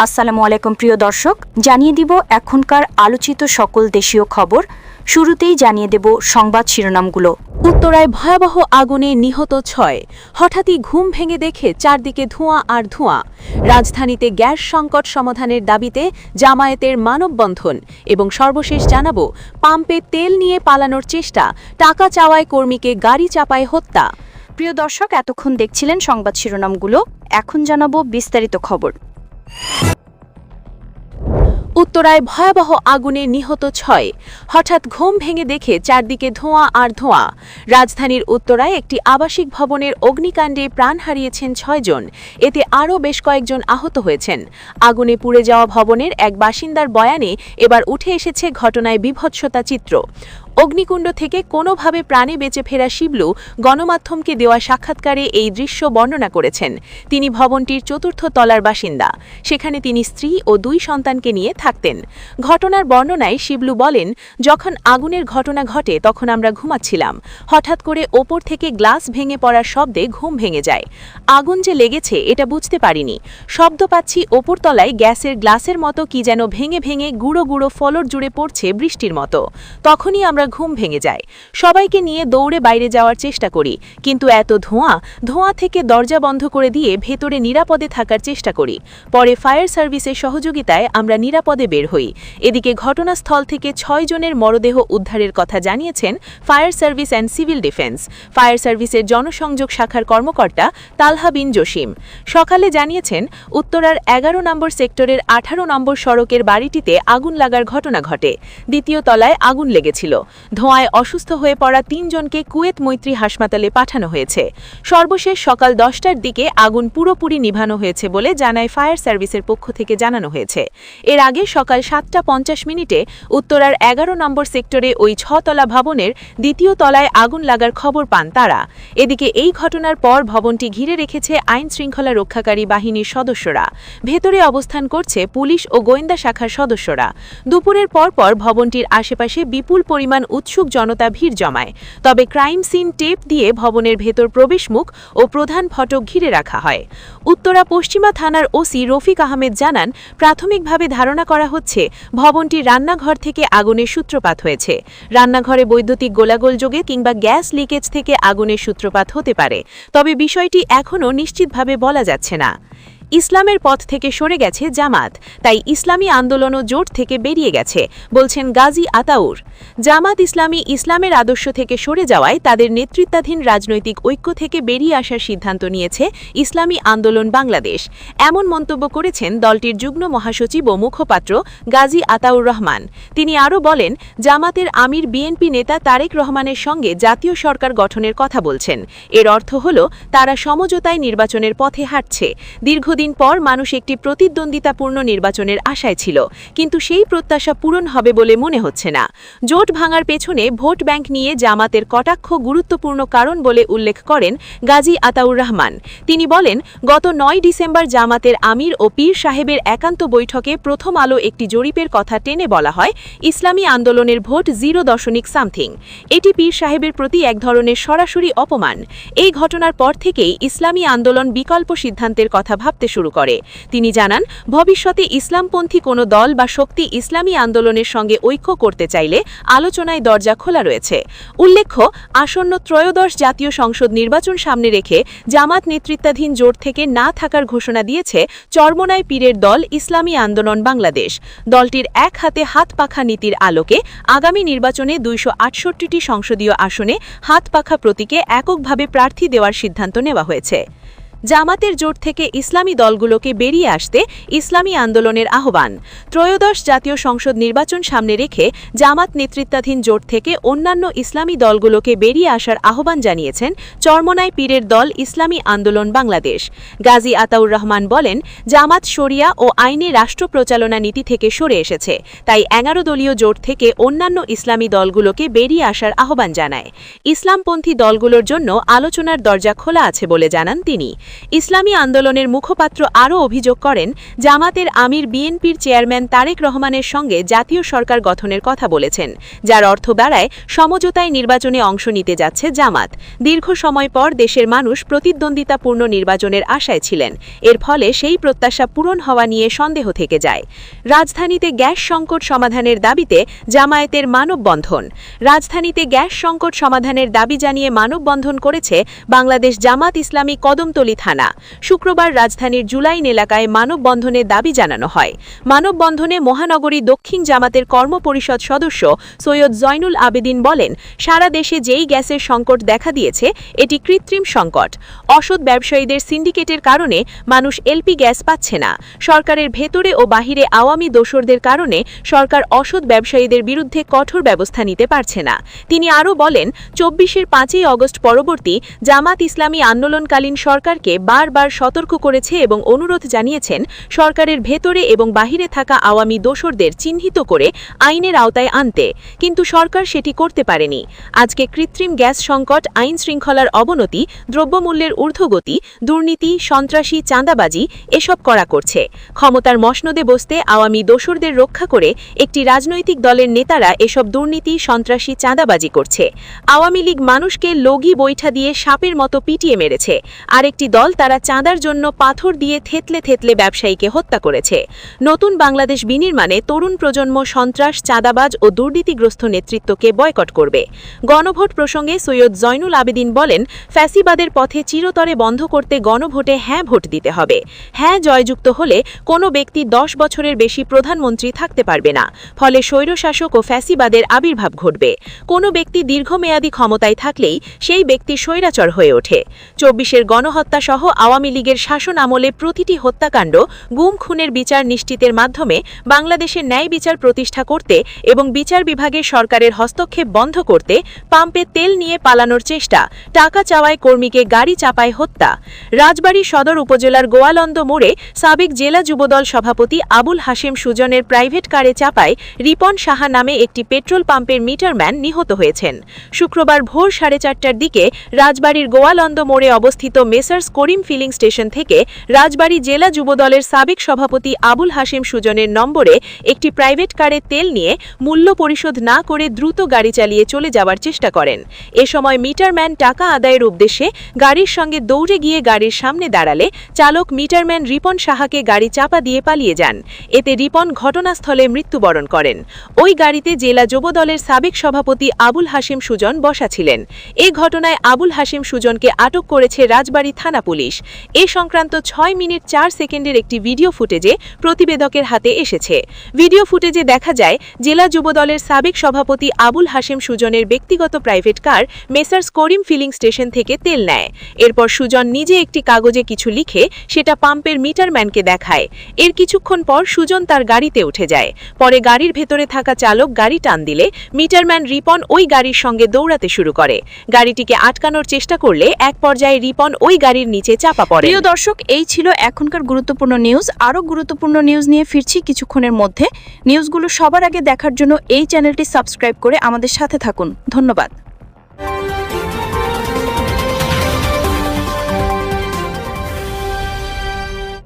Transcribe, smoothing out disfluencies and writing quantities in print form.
আসসালামু আলাইকুম প্রিয় দর্শক, জানিয়ে দিব এখনকার আলোচিত সকল দেশীয় খবর। শুরুতেই জানিয়ে দেব সংবাদ শিরোনামগুলো। উত্তরায় ভয়াবহ আগুনে নিহত ৬। হঠাৎই ঘুম ভেঙে দেখে চারদিকে ধোঁয়া আর ধোঁয়া। রাজধানীতে গ্যাস সংকট সমাধানের দাবিতে জামায়াতের মানববন্ধন। এবং সর্বশেষ জানাবো, পাম্পে তেল নিয়ে পালানোর চেষ্টা, টাকা চাওয়ায় কর্মীকে গাড়ি চাপায় হত্যা। প্রিয় দর্শক, এতক্ষণ দেখছিলেন সংবাদ শিরোনামগুলো, এখন জানাবো বিস্তারিত খবর। উত্তরায় ভয়াবহ আগুনে নিহত ৬। হঠাৎ ঘুম ভেঙে দেখে চারদিকে ধোঁয়া আর ধোঁয়া। রাজধানীর উত্তরায় একটি আবাসিক ভবনের অগ্নিকাণ্ডে প্রাণ হারিয়েছেন ৬ জন। এতে আরও বেশ কয়েকজন আহত হয়েছেন। আগুনে পুড়ে যাওয়া ভবনের এক বাসিন্দার বয়ানে এবার উঠে এসেছে ঘটনায় বিভৎসতা চিত্র। অগ্নিকুণ্ড থেকে কোনোভাবে প্রাণে বেঁচে ফেরা শিবলু গণমাধ্যমকে দেওয়া সাক্ষাৎকারে এই দৃশ্য বর্ণনা করেছেন। তিনি ভবনটির ৪র্থ তলার বাসিন্দা। সেখানে তিনি স্ত্রী ও ২ সন্তানকে নিয়ে থাকতেন। ঘটনার বর্ণনায় শিবলু বলেন, যখন আগুনের ঘটনা ঘটে তখন আমরা ঘুমাচ্ছিলাম। হঠাৎ করে ওপর থেকে গ্লাস ভেঙে পড়ার শব্দে ঘুম ভেঙে যায়। আগুন যে লেগেছে এটা বুঝতে পারিনি। শব্দ পাচ্ছি ওপরতলায় গ্যাসের গ্লাসের মতো কি যেন ভেঙে ভেঙে গুঁড়ো গুঁড়ো ফলর জুড়ে পড়ছে বৃষ্টির মতো। তখনই আমরা ঘুম ভেঙে যায়। সবাইকে নিয়ে দৌড়ে বাইরে যাওয়ার চেষ্টা করি, কিন্তু এত ধোঁয়া থেকে দরজা বন্ধ করে দিয়ে ভেতরে নিরাপদে থাকার চেষ্টা করি। পরে ফায়ার সার্ভিসের সহযোগিতায় আমরা নিরাপদে বের হই। এদিকে ঘটনাস্থল থেকে ৬ জনের মরদেহ উদ্ধারের কথা জানিয়েছেন fire service and civil defence. Fire সার্ভিসের জনসংযোগ শাখার কর্মকর্তা তালহা বিন জসিম সকালে জানিয়েছেন, উত্তরার ১১ নম্বর সেক্টরের ১৮ নম্বর সড়কের বাড়িটিতে আগুন লাগার ঘটনা ঘটে। দ্বিতীয় তলায় আগুন লেগেছিল। ধোঁয়ায় অসুস্থ হয়ে পড়া ৩ জনকে কুয়েত মৈত্রী হাসপাতালে পাঠানো হয়েছে। সর্বশেষ সকাল ১০টার দিকে আগুন পুরোপুরি নিভানো হয়েছে বলে জানায় ফায়ার সার্ভিসের পক্ষ থেকে জানানো হয়েছে। এর আগে সকাল ৭টা ৫০ উত্তরার ১১ নম্বর সেক্টরে ওই ৬ তলা ভবনের দ্বিতীয় তলায় আগুন লাগার খবর পান তারা। এদিকে এই ঘটনার পর ভবনটি ঘিরে রেখেছে আইন শৃঙ্খলা রক্ষাকারী বাহিনীর সদস্যরা। ভেতরে অবস্থান করছে পুলিশ ও গোয়েন্দা শাখার সদস্যরা। দুপুরের পরপর ভবনটির আশেপাশে বিপুল পরিমাণ উৎসুক জনতা ভিড় জমায়। তবে ক্রাইম সিন টেপ দিয়ে ভবনের ভেতর প্রবেশমুখ ও প্রধান ফটক ঘিরে রাখা হয়। উত্তরা পশ্চিমা থানার ওসি রফিক আহমেদ জানান, প্রাথমিকভাবে ধারণা করা হচ্ছে ভবনটির রান্নাঘর থেকে আগুনের সূত্রপাত হয়েছে। রান্নাঘরে বৈদ্যুতিক গোলাগোলযোগে কিংবা গ্যাস লিকেজ থেকে আগুনের সূত্রপাত হতে পারে, তবে বিষয়টি এখনও নিশ্চিতভাবে বলা যাচ্ছে না। ইসলামের পথ থেকে সরে গেছে জামাত, তাই ইসলামী আন্দোলনও জোট থেকে বেরিয়ে গেছে, বলছেন গাজী আতাউর। জামাত ইসলামী ইসলামের আদর্শ থেকে সরে যাওয়ায় তাদের নেতৃত্বাধীন রাজনৈতিক ঐক্য থেকে বেরিয়ে আসার সিদ্ধান্ত নিয়েছে ইসলামী আন্দোলন বাংলাদেশ। এমন মন্তব্য করেছেন দলটির যুগ্ম মহাসচিব ও মুখপাত্র গাজী আতাউর রহমান। তিনি আরও বলেন, জামাতের আমির বিএনপি নেতা তারেক রহমানের সঙ্গে জাতীয় সরকার গঠনের কথা বলছেন। এর অর্থ হল তারা সমঝোতায় নির্বাচনের পথে হাঁটছে। দীর্ঘদিন পর মানুষ একটি প্রতিদ্বন্দ্বিতাপূর্ণ নির্বাচনের আশায় ছিল, কিন্তু সেই প্রত্যাশা পূরণ হবে বলে মনে হচ্ছে না। জোট ভাঙার পেছনে ভোট ব্যাংক নিয়ে জামাতের কটাক্ষ গুরুত্বপূর্ণ কারণ বলে উল্লেখ করেন গাজী আতাউর রহমান। তিনি বলেন, গত ৯ ডিসেম্বর জামাতের আমির ও পীর সাহেবের একান্ত বৈঠকে প্রথম আলো একটি জরিপের কথা টেনে বলা হয়, ইসলামী আন্দোলনের ভোট 0.something। এটি পীর সাহেবের প্রতি এক ধরনের সরাসরি অপমান। এই ঘটনার পর থেকেই ইসলামী আন্দোলন বিকল্প সিদ্ধান্তের কথা ভাবতে শুরু করে। তিনি জানান, ভবিষ্যতে ইসলামপন্থী কোনো দল বা শক্তি ইসলামী আন্দোলনের সঙ্গে ঐক্য করতে চাইলে আলোচনায় দরজা খোলা রয়েছে। উল্লেখ্য, আসন্ন ত্রয়োদশ জাতীয় সংসদ নির্বাচন সামনে রেখে জামাত নেতৃত্বাধীন জোট থেকে না থাকার ঘোষণা দিয়েছে চরমোনাই পীরের দল ইসলামী আন্দোলন বাংলাদেশ। দলটির এক হাতে হাত পাখা নীতির আলোকে আগামী নির্বাচনে ২৬৮টি সংসদীয় আসনে হাত পাখা প্রতীকে এককভাবে প্রার্থী দেওয়ার সিদ্ধান্ত নেওয়া হয়েছে। জামাতের জোট থেকে ইসলামী দলগুলোকে বেরিয়ে আসতে ইসলামী আন্দোলনের আহ্বান। ত্রয়োদশ জাতীয় সংসদ নির্বাচন সামনে রেখে জামাত নেতৃত্বাধীন জোট থেকে অন্যান্য ইসলামী দলগুলোকে বেরিয়ে আসার আহ্বান জানিয়েছেন চরমোনাই পীরের দল ইসলামী আন্দোলন বাংলাদেশ। গাজী আতাউর রহমান বলেন, জামাত শরিয়া ও আইনে রাষ্ট্র প্রচালনা নীতি থেকে সরে এসেছে, তাই ১১ দলীয় জোট থেকে অন্যান্য ইসলামী দলগুলোকে বেরিয়ে আসার আহ্বান জানায়। ইসলামপন্থী দলগুলোর জন্য আলোচনার দরজা খোলা আছে বলে জানান তিনি। ইসলামী আন্দোলনের মুখপাত্র আরও অভিযোগ করেন, জামাতের আমির বিএনপির চেয়ারম্যান তারেক রহমানের সঙ্গে জাতীয় সরকার গঠনের কথা বলেছেন, যার অর্থ দাঁড়ায় সমঝোতায় নির্বাচনে অংশ নিতে যাচ্ছে জামাত। দীর্ঘ সময় পর দেশের মানুষ প্রতিদ্বন্দ্বিতাপূর্ণ নির্বাচনের আশায় ছিলেন, এর ফলে সেই প্রত্যাশা পূরণ হওয়া নিয়ে সন্দেহ থেকে যায়। রাজধানীতে গ্যাস সংকট সমাধানের দাবিতে জামায়াতের মানববন্ধন। রাজধানীতে গ্যাস সংকট সমাধানের দাবি জানিয়ে মানববন্ধন করেছে বাংলাদেশ জামাত ইসলামী কদমতলী থানা। শুক্রবার রাজধানীর জুলাইন এলাকায় মানববন্ধনে দাবি জানানো হয়। মানববন্ধনে মহানগরী দক্ষিণ জামাতের কর্মপরিষদ সদস্য সৈয়দ জয়নুল আবেদিন বলেন, সারা দেশে যেই গ্যাসের সংকট দেখা দিয়েছে এটি কৃত্রিম সংকট। অসৎ ব্যবসায়ীদের সিন্ডিকেটের কারণে মানুষ এলপি গ্যাস পাচ্ছে না। সরকারের ভেতরে ও বাহিরে আওয়ামী দোসরদের কারণে সরকার অসৎ ব্যবসায়ীদের বিরুদ্ধে কঠোর ব্যবস্থা নিতে পারছে না। তিনি আরও বলেন, ২৪-এর ৫ই অগস্ট পরবর্তী জামাত ইসলামী আন্দোলনকালীন সরকারকে বারবার সতর্ক করেছে এবং অনুরোধ জানিয়েছেন সরকারের ভেতরে এবং বাহিরে থাকা আওয়ামী দোসরদের চিহ্নিত করে আইনের আওতায় আনতে, কিন্তু সরকার সেটি করতে পারেনি। আজকে কৃত্রিম গ্যাস সংকট, আইন শৃঙ্খলার অবনতি, দ্রব্যমূল্যের ঊর্ধ্বগতি, দুর্নীতি, সন্ত্রাসী, চাঁদাবাজি এসব করা করছে। ক্ষমতার মসনদে বসতে আওয়ামী দোসরদের রক্ষা করে একটি রাজনৈতিক দলের নেতারা এসব দুর্নীতি, সন্ত্রাসী, চাঁদাবাজি করছে। আওয়ামী লীগ মানুষকে লগি বৈঠা দিয়ে সাপের মতো পিটিয়ে মেরেছে, আরেকটি দল তারা চাঁদার জন্য পাথর দিয়ে থেতলে থেতলে ব্যবসায়ীকে হত্যা করেছে। নতুন বাংলাদেশ বিনির্মাণে তরুণ প্রজন্ম সন্ত্রাস, চাঁদাবাজ ও দুর্নীতিগ্রস্ত নেতৃত্বকে বয়কট করবে। গণভোট প্রসঙ্গে সৈয়দ জয়নুল আবেদিন বলেন, ফ্যাসিবাদের পথে চিরতরে বন্ধ করতে গণভোটে হ্যাঁ ভোট দিতে হবে। হ্যাঁ জয়যুক্ত হলে কোনো ব্যক্তি ১০ বছরের বেশি প্রধানমন্ত্রী থাকতে পারবে না, ফলে স্বৈরশাসক ও ফ্যাসিবাদের আবির্ভাব ঘটবে। কোনো ব্যক্তি দীর্ঘমেয়াদী ক্ষমতায় থাকলেই সেই ব্যক্তি স্বৈরাচার হয়ে ওঠে। ২৪-এর গণহত্যা সহ আওয়ামী লীগের শাসন আমলে প্রতিটি হত্যাকাণ্ড, গুম খুনের বিচার নিশ্চিতের মাধ্যমে বাংলাদেশের ন্যায় বিচার প্রতিষ্ঠা করতে এবং বিচার বিভাগের সরকারের হস্তক্ষেপ বন্ধ করতে পাম্পে তেল নিয়ে পালানোর চেষ্টা, টাকা চাওয়ায় কর্মীকে গাড়ি চাপায় হত্যা। রাজবাড়ী সদর উপজেলার গোয়ালন্দ মোড়ে সাবেক জেলা যুবদল সভাপতি আবুল হাশেম সুজনের প্রাইভেট কারে চাপায় রিপন সাহা নামে একটি পেট্রোল পাম্পের মিটারম্যান নিহত হয়েছেন। শুক্রবার ভোর 4:30টার দিকে রাজবাড়ীর গোয়ালন্দ মোড়ে অবস্থিত মেসার্স করিম ফিলিং স্টেশন থেকে রাজবাড়ী জেলা যুবদলের সাবেক সভাপতি আবুল হাশেম সুজনের নম্বরে একটি প্রাইভেট কারে তেল নিয়ে মূল্য পরিশোধ না করে দ্রুত গাড়ি চালিয়ে চলে যাওয়ার চেষ্টা করেন। এ সময় মিটারম্যান টাকা আদায়ের উদ্দেশ্যে গাড়ির সঙ্গে দৌড়ে গিয়ে গাড়ির সামনে দাঁড়ালে চালক মিটারম্যান রিপন সাহাকে গাড়ি চাপা দিয়ে পালিয়ে যান। এতে রিপন ঘটনাস্থলে মৃত্যুবরণ করেন। ওই গাড়িতে জেলা যুবদলের সাবেক সভাপতি আবুল হাশেম সুজন বসা ছিলেন। এ ঘটনায় আবুল হাশেম সুজনকে আটক করেছে রাজবাড়ী থানা পুলিশ। এ সংক্রান্ত 6 মিনিট 4 সেকেন্ডের একটি ভিডিও ফুটেজে প্রতিবেদকের হাতে এসেছে। ভিডিও ফুটেজে দেখা যায় জেলা যুবদলের সাবেক সভাপতি আবুল হাশেম সুজনের ব্যক্তিগত প্রাইভেট কার মেসার্স করিম ফিলিং স্টেশন থেকে তেল নেয়। এরপর সুজন নিজে একটি কাগজে কিছু লিখে সেটা পাম্পের মিটারম্যানকে দেখায়। এর কিছুক্ষণ পর সুজন তার গাড়িতে উঠে যায়। পরে গাড়ির ভেতরে থাকা চালক গাড়ি টান দিলে মিটারম্যান রিপন ওই গাড়ির সঙ্গে দৌড়াতে শুরু করে। গাড়িটিকে আটকানোর চেষ্টা করলে এক পর্যায়ে রিপন ওই গাড়ির নিচে চাপা পড়ে। প্রিয় দর্শক, এই ছিল এখনকার গুরুত্বপূর্ণ নিউজ। আরও গুরুত্বপূর্ণ নিউজ নিয়ে ফিরছি কিছুক্ষণের মধ্যে। নিউজগুলো সবার আগে দেখার জন্য এই চ্যানেলটি সাবস্ক্রাইব করে আমাদের সাথে থাকুন। ধন্যবাদ।